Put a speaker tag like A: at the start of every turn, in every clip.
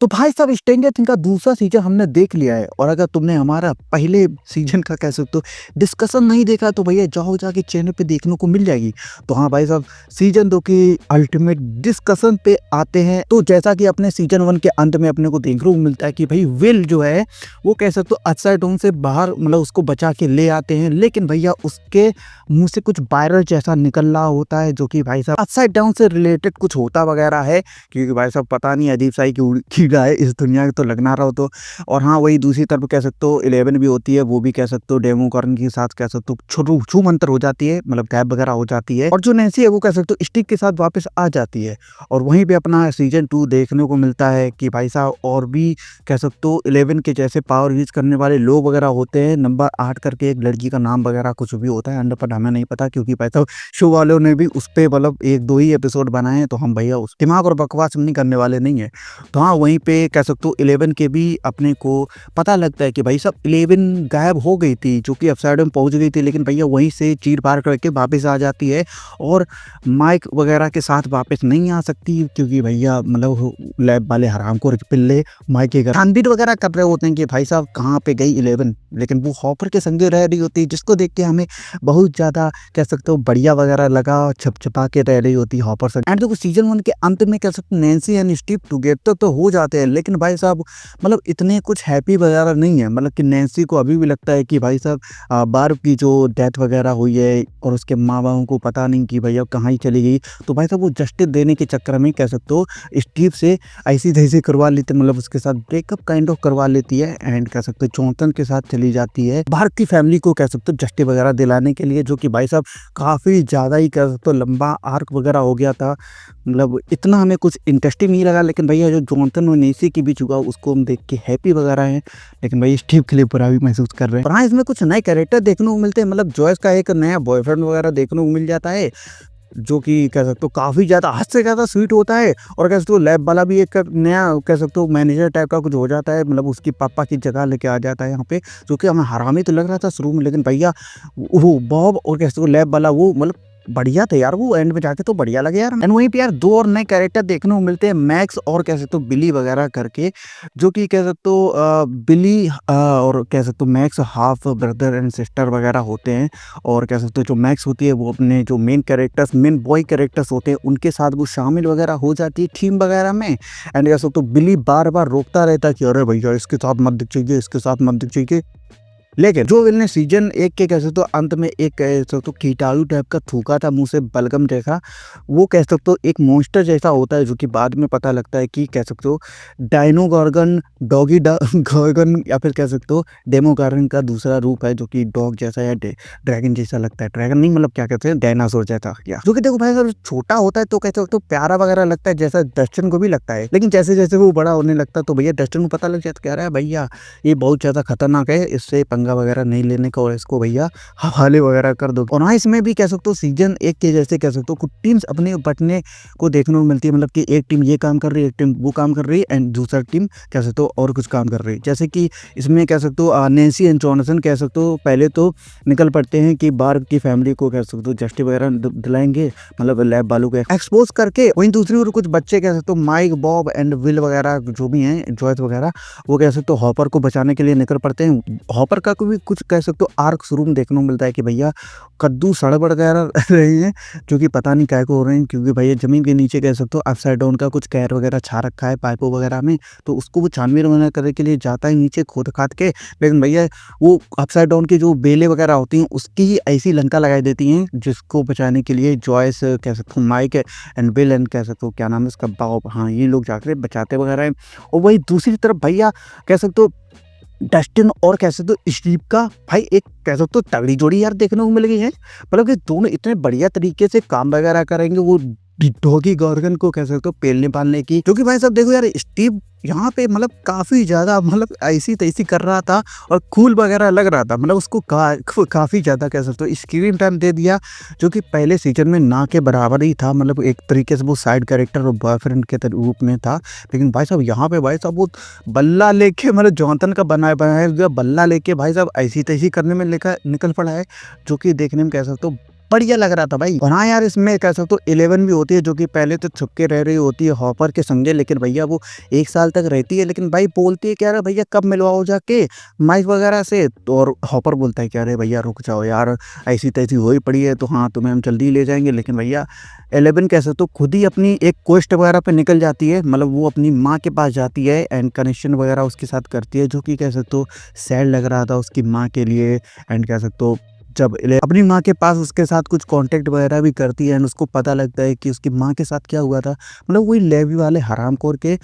A: तो भाई साहब स्ट्रेंजर थिंग्स का दूसरा सीज़न हमने देख लिया है और अगर तुमने हमारा पहले सीज़न का कह सकते हो डिस्कशन नहीं देखा तो भैया जाओ जाके चैनल पे देखने को मिल जाएगी। तो हाँ भाई साहब सीज़न 2 की अल्टीमेट डिस्कशन पे आते हैं। तो जैसा कि अपने सीज़न 1 के अंत में अपने को देखने को मिलता है कि भाई विल जो है वो कह सकते हो अपसाइड डाउन से बाहर मतलब उसको बचा के ले आते हैं, लेकिन भैया उसके मुँह से कुछ वायरल जैसा निकल रहा होता है जो कि भाई साहब अपसाइड डाउन से रिलेटेड कुछ होता वगैरह है, क्योंकि भाई साहब पता नहीं अजीब सा ही की गाय इस दुनिया के तो लगना रहा हो तो। और हाँ वही दूसरी तरफ कह सकते हो 11 भी होती है, वो भी कह सकते हो डेमोकॉर्न के साथ कह सकते हो छू मंतर हो जाती है, मतलब गायब वगैरह हो जाती है। और जो नैन्सी है वो कह सकते हो स्टिक के साथ वापस आ जाती है। और वहीं पे अपना सीजन 2 देखने को मिलता है कि भाई साहब और भी कह सकते हो 11 के जैसे पावर यूज करने वाले लोग वगैरह होते हैं। नंबर 8 करके एक लड़की का नाम वगैरह कुछ भी होता है, अंडर पर हमें नहीं पता, क्योंकि भाई साहब शो वालों ने भी उस पर मतलब 1-2 ही एपिसोड बनाए हैं, तो हम भैया उस दिमाग और बकवास नहीं करने वाले नहीं है। तो हाँ वहीं पे कह सकते हो 11 के भी अपने को पता लगता है कि भाई साहब 11 गायब हो गई थी, जो कि अपसाइड में पहुंच गई थी, लेकिन भैया वहीं से चीर पार करके वापस आ जाती है और माइक वगैरह के साथ वापस नहीं आ सकती, क्योंकि भैया मतलब लैब वाले हराम को पिल्ले माइक के घर छानबीन वगैरह कर रहे होते हैं कि भाई साहब कहाँ पे गई 11, लेकिन वो हॉपर के संगे रह रही होती है, जिसको देख के हमें बहुत ज़्यादा कह सकते हो बढ़िया वगैरह लगा, छपछपा के रह रही होती है हॉपर से। एंड देखो सीजन 1 के अंत में कह सकते नैन्सी एंड स्टीव टुगेदर तो हो जाते हैं, लेकिन भाई साहब मतलब इतने कुछ हैप्पी वगैरह नहीं है। मतलब कि नैन्सी को अभी भी लगता है कि भाई साहब बार्ब की जो डेथ वगैरह हुई है और उसके माँ बापों को पता नहीं कि भैया कहाँ ही चली गई, तो भाई साहब वो जस्टिस देने के चक्कर में कह सकते हो स्टीव से ऐसी तैसी करवा लेते, मतलब उसके साथ ब्रेकअप काइंड ऑफ करवा लेती है एंड कह सकते हो जॉनसन के साथ चली जाती है बार्ब की फैमिली को कह सकते हो जस्टिस वगैरह दिलाने के लिए, जो कि भाई साहब काफ़ी ज़्यादा ही कह सकते हो लंबा आर्क वगैरह हो गया था। मतलब इतना हमें कुछ इंटरेस्टिंग नहीं लगा, लेकिन भैया जो जॉनसन और नैन्सी की बीच हुआ उसको हम देख के हैप्पी वगैरह हैं, लेकिन भाई स्टीव के लिए बुरा भी महसूस कर रहे हैं। और हाँ इसमें कुछ नए कैरेक्टर देखने को मिलते हैं, मतलब जॉयस का एक नया बॉयफ्रेंड वगैरह देखने को मिल जाता है, जो कि कह सकते हो काफ़ी ज़्यादा हद से ज़्यादा स्वीट होता है। और कह सकते हो लैब वाला भी एक नया कह सकते हो मैनेजर टाइप का कुछ हो जाता है, मतलब उसकी पापा की जगह लेके आ जाता है यहाँ पे, जो कि हमें हरामी तो लग रहा था शुरू में, लेकिन भैया वो बॉब और कह सकते हो लैब वाला वो मतलब बढ़िया थे यार, वो एंड में जाके तो बढ़िया लगे यार। एंड वहीं पे यार 2 और नए कैरेक्टर देखने को मिलते हैं, मैक्स और कह सकते हो बिली वगैरह करके, जो कि कह सकते हो बिली और कह सकते हो max half brother and sister वगैरह होते हैं। और कह सकते हो जो मैक्स होती है वो अपने जो मेन बॉय कैरेक्टर्स होते हैं उनके साथ वो शामिल वगैरह हो जाती है थीम वगैरह में। एंड कह सकते हो बिली बार बार रोकता रहता है कि अरे भैया इसके साथ मत दिख चाहिए, इसके साथ मत दिख चाहिए। लेकिन जो विल ने सीजन 1 के कह सकते हो अंत में एक कह सकते हो कीटाणु टाइप का थूका था मुंह से बलगम जैसा, वो कह सकते हो एक मॉन्स्टर जैसा होता है, जो कि बाद में पता लगता है कि कह सकते हो डायनो गॉर्गन डॉगी गॉर्गन या फिर कह सकते हो डेमो गॉर्गन का दूसरा रूप है, जो कि डॉग जैसा या ड्रैगन जैसा लगता है। ड्रैगन नहीं मतलब क्या कहते हैं डायनासोर जैसा, या जो कि देखो भाई अगर छोटा होता है तो कह सकते हो प्यारा वगैरह लगता है, जैसा डस्टन को भी लगता है, लेकिन जैसे जैसे वो बड़ा होने लगता है तो भैया डस्टन को पता लग जाता कह रहा है भैया ये बहुत ज़्यादा खतरनाक है, इससे वगैरह नहीं लेने का और इसको भैया हवाले वगैरह कर दो। और हाँ इसमें भी कह सकते हो सीजन 1 के जैसे कह सकते हो कुछ टीम्स अपने बटने को देखने को मिलती है, मतलब कि एक टीम ये काम कर रही है, एक टीम वो काम कर रही है एंड दूसरा टीम कह सकते हो और कुछ काम कर रही है। जैसे कि इसमें कह सकते हो नैन्सी एंड जॉनसन कह सकते हो पहले तो निकल पड़ते हैं कि बार्ब की फैमिली को कह सकते हो जस्टिस वगैरह दिलाएंगे, मतलब लैब वालों को एक्सपोज करके। वहीं दूसरी ओर कुछ बच्चे कह सकते हो माइक बॉब एंड विल वगैरह जो भी हैं जॉयस वगैरह, वो कह सकते हो हॉपर को बचाने के लिए निकल पड़ते हैं। हॉपर का भी कुछ कह सकते हो आर्क शुरू में देखने को मिलता है कि भैया कद्दू सड़बड़ वगैरह रहे हैं, जो कि पता नहीं क्या को हो रहे हैं, क्योंकि भैया जमीन के नीचे कह सकते हो अपसाइड डाउन का कुछ कैर वगैरह छा रखा है पाइपों वगैरह में, तो उसको वो छानबीन वगैरह करने के लिए जाता है नीचे खोद खाद के, लेकिन भैया वो अपसाइड डाउन की जो बेलें वगैरह होती हैं उसकी ही ऐसी लंका लगाई देती हैं, जिसको बचाने के लिए जॉयस कह सकते हो माइक एंड बिल एंड कह सकते हो क्या नाम है उसका बॉब, हाँ ये लोग जाकर बचाते वगैरह हैं। और वही दूसरी तरफ भैया कह सकते हो डस्टिन और कह सकते हो स्टीव का भाई एक कह सकते हो तगड़ी जोड़ी यार देखने को मिल गई है, मतलब कि दोनों इतने बढ़िया तरीके से काम वगैरह करेंगे वो डॉगी गॉर्गन को कह सकते हो पेलने पालने की, क्योंकि भाई साहब देखो यार स्टीव यहाँ पे मतलब काफ़ी ज़्यादा मतलब ऐसी तैसी कर रहा था और कूल वगैरह लग रहा था, मतलब उसको काफ़ी ज़्यादा कह सकते हो स्क्रीन टाइम दे दिया, जो कि पहले सीजन में ना के बराबर ही था, मतलब एक तरीके से वो साइड कैरेक्टर और बॉयफ्रेंड के रूप में था। लेकिन भाई साहब यहाँ पे भाई साहब वो बल्ला लेके मतलब जॉनसन का बनाया बल्ला लेके भाई साहब ऐसी तैसी करने में निकल पड़ा है, जो कि देखने में कह सकते हो बढ़िया लग रहा था भाई। और हाँ यार, इसमें कह सकते हो 11 भी होती है, जो कि पहले तो छुप के रह रही होती है हॉपर के संगे, लेकिन भैया वो 1 साल तक रहती है, लेकिन भाई बोलती है क्या रे भैया कब मिलवाओ जाके माइक वगैरह से। तो और हॉपर बोलता है क्या रे भैया रुक जाओ यार, ऐसी तैसी हो ही पड़ी है, तो हाँ तुम्हें हम जल्दी ले जाएंगे। लेकिन भैया 11 कह सकते हो खुद ही अपनी एक क्वेस्ट वगैरह पे निकल जाती है, मतलब वो अपनी माँ के पास जाती है एंड कनेक्शन वगैरह उसके साथ करती है, जो कि कह सकते हो सैड लग रहा था उसकी माँ के लिए। एंड कह सकते हो जब अपनी माँ के पास उसके साथ कुछ कांटेक्ट वगैरह भी करती है एंड उसको पता लगता है कि उसकी माँ के साथ क्या हुआ था, मतलब वही लेवी वाले हरामखोर के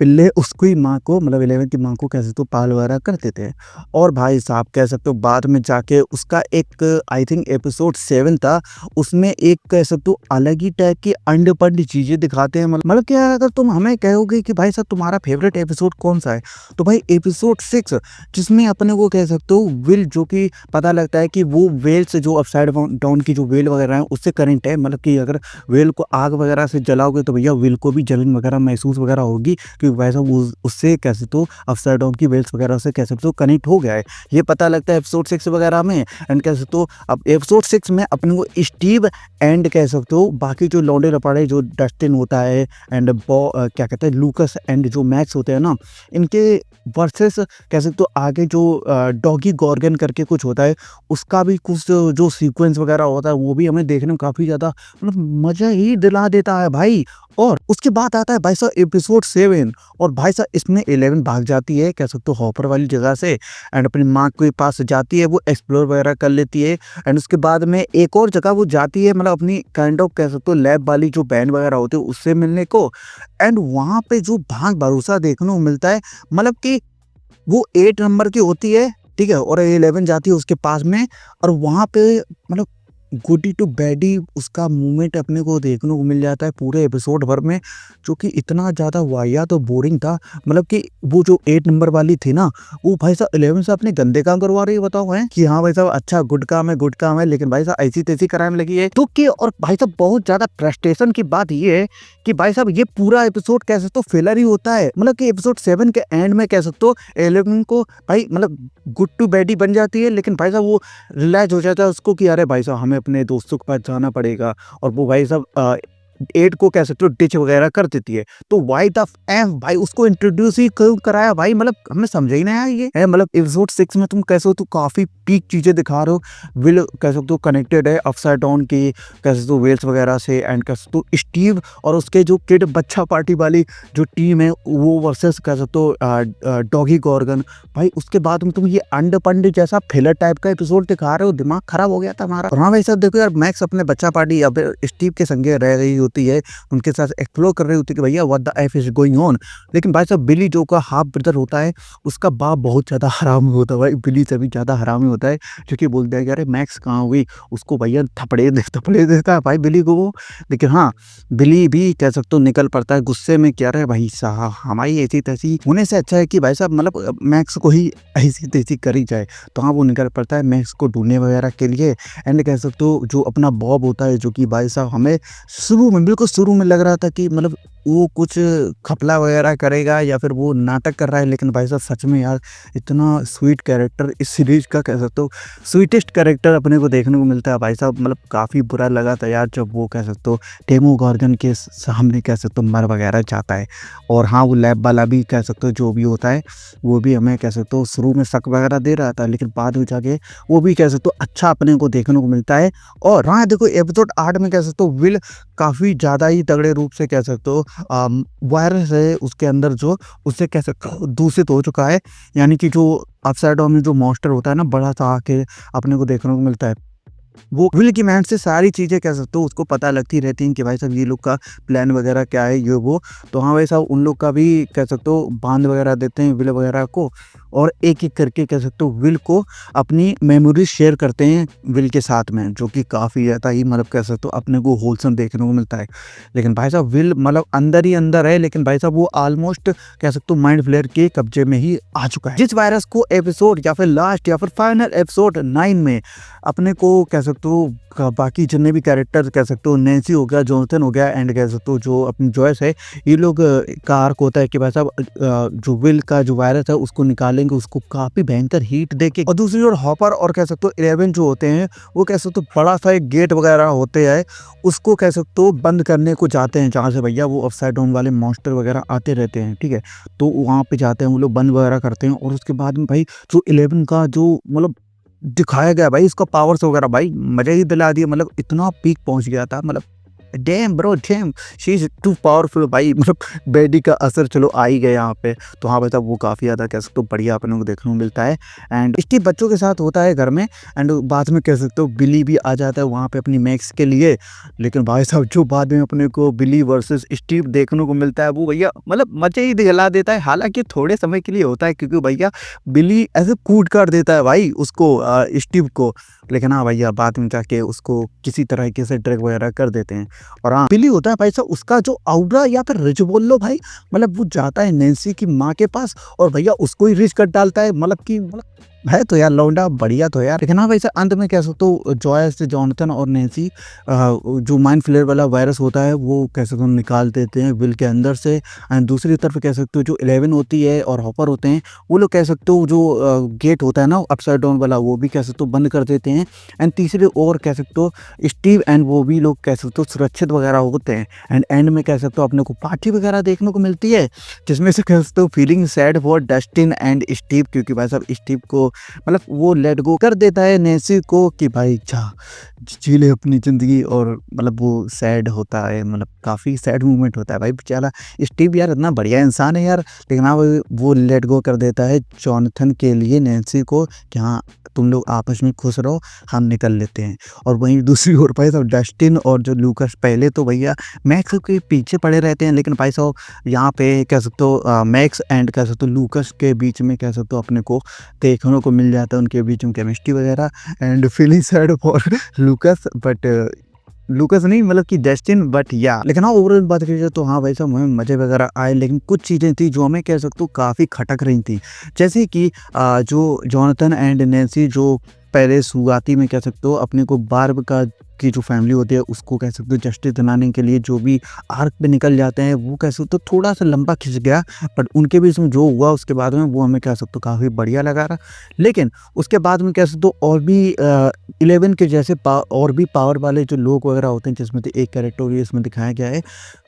A: पिल्ले उसको ही माँ को, मतलब 11 की माँ को कह सकते हो पाल वगैरह करते थे। और भाई साहब कह सकते हो बाद में जाके उसका एक आई थिंक एपिसोड 7 था, उसमें एक कह सकते हो अलग ही टाइप की अंड पंड चीज़ें दिखाते हैं। मतलब क्या, अगर तुम हमें कहोगे कि भाई साहब तुम्हारा फेवरेट एपिसोड कौन सा है, तो भाई एपिसोड 6, जिसमें अपने को कह सकते हो विल, जो कि पता लगता है कि वो वेल से जो अपसाइड डाउन की जो वेल वगैरह है उससे करेंट है, मतलब कि अगर वेल को आग वगैरह से जलाओगे तो भैया विल को भी जलन वगैरह महसूस वगैरह होगी, क्योंकि वैसा उससे कैसे तो अपसाइड डाउन की वेल्स वगैरह से कैसे तो कनेक्ट हो गया है, ये पता लगता है एपिसोड 6 वगैरह में। एंड कैसे तो अब एपिसोड 6 में अपने को स्टीव एंड कह सकते हो बाकी जो लौंडे लपाड़े जो डस्टिन होता है एंड क्या कहते हैं लूकस एंड जो मैक्स होते हैं ना, इनके वर्सेस कह सकते हो आगे जो डॉगी गॉर्गन करके कुछ होता है, उसका भी कुछ जो सीक्वेंस वगैरह होता है वो भी हमें देखने में काफ़ी ज़्यादा मतलब मज़ा ही दिला देता है भाई। और उसके बाद आता है भाई साहब एपिसोड 7, और भाई साहब इसमें 11 भाग जाती है कह सकते हो हॉपर वाली जगह से एंड अपनी माँ के पास जाती है, वो एक्सप्लोर वगैरह कर लेती है। एंड उसके बाद में एक और जगह वो जाती है, मतलब अपनी काइंड ऑफ कह सकते हो लैब वाली जो बैंड वगैरह होती है उससे मिलने को। एंड वहाँ पे जो भाग भरोसा देखने को मिलता है, मतलब कि वो 8 नंबर की होती है, ठीक है, और 11 जाती है उसके पास में, और वहाँ पे मतलब गुडी टू बैडी उसका मूवमेंट अपने को देखने को मिल जाता है पूरे एपिसोड भर में, जो कि इतना ज़्यादा वाहियात और बोरिंग था। मतलब कि वो जो 8 नंबर वाली थी ना, वो भाई साहब 11 से अपने गंदे काम करवा रही है, बताओ है कि हाँ भाई साहब अच्छा गुड काम है, लेकिन भाई साहब ऐसी तैसी कराने लगी है तो कि। और भाई साहब बहुत ज़्यादा फ्रस्ट्रेशन की बात ये है कि भाई साहब ये पूरा एपिसोड कह सकते हो फेलर ही होता है, मतलब कि एपिसोड 7 के एंड में कह सकते हो 11 को भाई मतलब गुड टू बैडी बन जाती है, लेकिन भाई साहब वो रियलाइज हो जाता है उसको कि अरे भाई साहब हमें अपने दोस्तों के पास जाना पड़ेगा, और वो भाई साहब 8 को कह सकते हो डिच वगैरह कर देती है। तो वाई द एफ भाई उसको इंट्रोड्यूस ही क्यों कराया भाई, मतलब हमें समझ ही नहीं आया ये है। मतलब एपिसोड 6 में तुम कैसे हो तो काफी पीक चीजें दिखा रहे हो, विल कह सकते हो कनेक्टेड है अपसाइड डाउन की कह सकते हो वेल्स वगैरह से, एंड कह सकते हो स्टीव और उसके जो किड बच्चा पार्टी वाली जो टीम है वो वर्सेस कह सकते हो डॉगी गॉर्गन। भाई उसके बाद में तुम ये अंड पंड जैसा फिलर टाइप का एपिसोड दिखा रहे हो, दिमाग खराब हो गया था हमारा। और हाँ भाई साहब देखो यार, मैक्स अपने बच्चा पार्टी या फिर स्टीव के संगे रह रही होती है, उनके साथ एक्सप्लोर कर रही होती है कि भैया what the F is going on. लेकिन भाई साहब बिली जो का हाफ ब्रदर होता है, उसका बाप बहुत ज़्यादा हरामी होता है भाई, बिली से भी ज़्यादा हरामी होता है, जो कि बोलता है कि अरे मैक्स कहाँ हुई, उसको भैया थपड़े देता है भाई बिली को वो। लेकिन हाँ बिली भी कह सकते हो निकल पड़ता है गुस्से में, क्या रहे भाई साहब हमारी ऐसी तैसी होने से अच्छा है कि भाई साहब मतलब मैक्स को ही ऐसी तैसी करी जाए। तो हाँ वो निकल पड़ता है मैक्स को ढूंढने वगैरह के लिए। एंड कह सकते हो जो अपना बॉब होता है, जो कि भाई साहब हमें शुरू में बिल्कुल शुरू में लग रहा था कि मतलब वो कुछ खपला वगैरह करेगा या फिर वो नाटक कर रहा है, लेकिन भाई साहब सच में यार इतना स्वीट कैरेक्टर इस सीरीज का कह सकते हो स्वीटेस्ट कैरेक्टर अपने को देखने को मिलता है भाई साहब। मतलब काफ़ी बुरा लगा था यार जब वो कह सकते हो डेमोगॉर्गन के सामने कह सकते हो मर वगैरह जाता है। और हाँ वो लैब वाला भी कह सकते हो जो भी होता है वो भी हमें कह सकते हो शुरू में शक वगैरह दे रहा था, लेकिन बाद में जाके वो भी कह सकते हो अच्छा अपने को देखने को मिलता है। और हाँ देखो एपिसोड 8 में कह सकते हो विल काफ़ी ज़्यादा ही तगड़े रूप से कह सकते हो वायरस है उसके अंदर जो उससे कह सकते हो दूषित हो चुका है, यानी कि जो अपसाइड डाउन में जो मॉन्स्टर होता है ना बड़ा सा आके अपने को देखने को मिलता है, वो विल की मैन से सारी चीज़ें कह सकते हो उसको पता लगती रहती हैं कि भाई साहब ये लोग का प्लान वगैरह क्या है ये वो। तो हाँ भाई साहब उन लोग का भी कह सकते हो बांध वगैरह देते हैं विल वगैरह को, और एक एक करके कह सकते हो विल को अपनी मेमोरीज शेयर करते हैं विल के साथ में, जो कि काफ़ी ज़्यादा ही मतलब कह सकते हो अपने को होलसम देखने को मिलता है। लेकिन भाई साहब विल मतलब अंदर ही अंदर है, लेकिन भाई साहब वो ऑलमोस्ट कह सकते हो माइंड फ्लेयर के कब्जे में ही आ चुका है, जिस वायरस को एपिसोड या फिर लास्ट या फिर फाइनल एपिसोड 9 में अपने को कह सकते हो बाकी जितने भी कैरेक्टर कह सकते हो नैन्सी हो गया, जॉनसन हो गया, एंड कह सकते हो जो अपनी जॉयस है, ये लोग का आर्क होता है कि भाई साहब जो विल का जो वायरस है उसको निकालने डालेंगे उसको काफ़ी भयंकर हीट देके। और दूसरी ओर हॉपर और कह सकते हो 11 जो होते हैं वो कह सकते हो बड़ा सा एक गेट वगैरह होते हैं, उसको कह सकते हो बंद करने को जाते हैं, जहाँ से भैया वो अपसाइड डाउन वाले मॉन्स्टर वगैरह आते रहते हैं, ठीक है। तो वहाँ पे जाते हैं वो लोग, बंद वगैरह करते हैं। और उसके बाद में भाई जो 11 का जो मतलब दिखाया गया भाई, इसका पावर्स वगैरह भाई मजा ही दिला दिया, मतलब इतना पीक पहुंच गया था, मतलब damn bro damn, she is too powerful भाई। मतलब बेडी का असर चलो आ ही गया यहाँ पे। तो हाँ भाई साहब वो काफ़ी ज़्यादा कह सकते हो बढ़िया अपने को देखने को मिलता है। एंड स्टीव बच्चों के साथ होता है घर में, एंड बाद में कह सकते हो बिली भी आ जाता है वहाँ पे अपनी मैक्स के लिए। लेकिन भाई साहब जो बाद में अपने को बिली वर्सेस स्टीव देखने को मिलता है वो भैया मतलब मजे ही दिला देता है। हालांकि थोड़े समय के लिए होता है, क्योंकि भैया बिली ऐसे कूट कर देता है भाई उसको, स्टीव को। लेकिन हाँ भैया बाद में जाके उसको किसी तरीके से ड्रैग वगैरह कर देते हैं। और हाँ बिली होता है भाई साहब, उसका जो आउरा या फिर रिच बोल लो भाई, मतलब वो जाता है नैन्सी की माँ के पास और भैया उसको ही रिच कर डालता है। मतलब है तो यार लौंडा बढ़िया तो यार। लेकिन हाँ भाई साहब अंत में कह सकते हो जॉयस, जॉनथन और नैन्सी जो माइंड फ्लेयर वाला वायरस होता है वो कह सकते हो निकाल देते हैं विल के अंदर से। एंड दूसरी तरफ कह सकते हो जो 11 होती है और हॉपर होते हैं वो लोग कह सकते हो जो गेट होता है ना अपसाइड डाउन वाला, वो भी कह सकते हो बंद कर देते हैं। एंड तीसरे और कह सकते हो स्टीव एंड वो भी लोग कह सकते हो सुरक्षित वगैरह होते हैं। एंड एंड में कह सकते हो अपने को पार्टी वगैरह देखने को मिलती है, जिसमें से कह सकते हो feeling sad for Dustin and Steve, क्योंकि भाई साहब स्टीव को मतलब वो लेट गो कर देता है नैन्सी को कि भाई जा जी ले अपनी ज़िंदगी। और मतलब वो सैड होता है, मतलब काफ़ी सैड मोमेंट होता है भाई बेचारा स्टीव यार, इतना बढ़िया इंसान है यार। लेकिन हाँ वो लेट गो कर देता है जॉनथन के लिए नैन्सी को कि हाँ तुम लोग आपस में खुश रहो, हम निकल लेते हैं। और वहीं दूसरी ओर भाई साहब डस्टिन और जो लूकस पहले तो भैया मैक्स के पीछे पड़े रहते हैं, लेकिन भाई साहब यहाँ पे कह सकते हो मैक्स एंड कह सकते हो लूकस के बीच में कह सकते हो अपने को देखने को मिल जाता है उनके बीच में केमिस्ट्री वगैरह। And feeling sad for लूकस, but लूकस नहीं मतलब कि डस्टिन, बट या। लेकिन हाँ ओवरऑल बात की जाए तो हाँ भाई साहब हमें मज़े वगैरह आए, लेकिन कुछ चीज़ें थी जो हमें कह सकते हो काफ़ी खटक रही थी। जैसे कि जो जॉनथन एंड नैन्सी जो पहले शुरुआती में कह सकते हो अपने को बार्ब का की जो फैमिली होती है उसको कह सकते हो जस्टिस दिलाने के लिए जो भी आर्क पे निकल जाते हैं, वो कह सकते हो थोड़ा सा लंबा खिंच गया। बट उनके बीच में जो हुआ उसके बाद में वो हमें कह सकते हो काफ़ी बढ़िया लगा रहा। लेकिन उसके बाद में कह सकते हो और भी 11 के जैसे और भी पावर वाले जो लोग वगैरह होते हैं, जिसमें से एक कैरेक्टर भी इसमें दिखाया गया है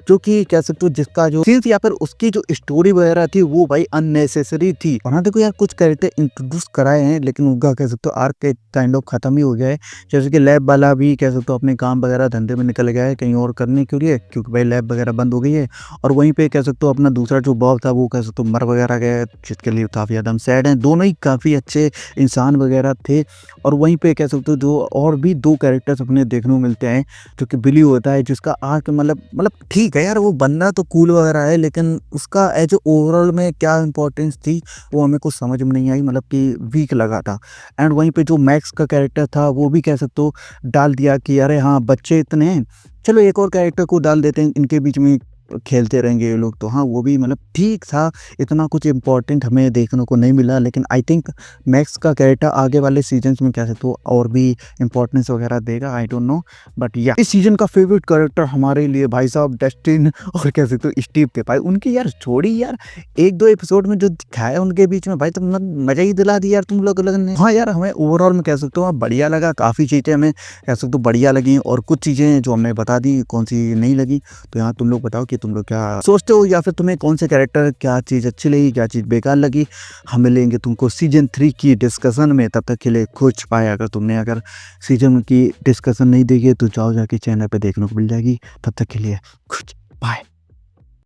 A: जो कि कह सकते हो जिसका जो सीन्स या फिर उसकी जो स्टोरी वगैरह थी वो भाई अननेसेसरी थी। और हाँ देखो यार कुछ कैरेक्टर इंट्रोड्यूस कराए हैं, लेकिन उनका कह सकते हो आर्क के काइंड ऑफ खत्म ही हो गया है। जैसे कि लैब वाला भी कह सकते हो अपने काम वगैरह धंधे में निकल गया है कहीं और करने के लिए, क्योंकि भाई लैब वगैरह बंद हो गई है। और वहीं पे कह सकते हो अपना दूसरा जो बॉब था वो कह सकते हो मर वगैरह गया है, जिसके लिए काफ़ी ज़्यादा हम सैड हैं। दोनों ही काफ़ी अच्छे इंसान वगैरह थे। और वहीं पे कह सकते हो जो और भी 2 कैरेक्टर्स अपने देखने को मिलते हैं, जो कि बिली होता है जिसका आर्क मतलब ठीक है यार, वो बंदा तो कूल वगैरह है, लेकिन उसका एज ओवरऑल में क्या इंपॉर्टेंस थी वो हमें कुछ समझ में नहीं आई, मतलब कि वीक लगा था। एंड वहीं पे जो मैक्स का कैरेक्टर था वो भी कह सकते हो डाल दिया कि अरे हाँ बच्चे इतने हैं, चलो एक और कैरेक्टर को डाल देते हैं, इनके बीच में खेलते रहेंगे ये लोग। तो हाँ वो भी मतलब ठीक था, इतना कुछ इम्पोर्टेंट हमें देखने को नहीं मिला। लेकिन आई थिंक मैक्स का कैरेक्टर आगे वाले सीजन्स में कह सकते हो और भी इम्पोर्टेंस वगैरह देगा, आई डोंट नो। बट या इस सीजन का फेवरेट कैरेक्टर हमारे लिए भाई साहब डस्टिन और कह सकते हो स्टीव के भाई, उनकी यार जोड़ी यार 1-2 एपिसोड में जो दिखाया उनके बीच में भाई तो मतलब मजा ही दिला दी यार तुम लोग ने। हाँ यार हमें ओवरऑल में कह सकते हो बढ़िया लगा, काफ़ी चीज़ें हमें कह सकते हो बढ़िया लगी, और कुछ चीज़ें जो हमने बता दी कौन सी नहीं लगी। तो यहाँ तुम लोग बताओ कि तुम लोग क्या सोचते हो, या फिर तुम्हें कौन से कैरेक्टर क्या चीज़ अच्छी लगी, क्या चीज़ बेकार लगी। हम मिलेंगे तुमको सीजन 3 की डिस्कशन में, तब तक के लिए कुछ पाए। अगर सीजन की डिस्कशन नहीं देखी तो जाओ जाके चैनल पे देखने को मिल जाएगी। तब तक के लिए कुछ बाय।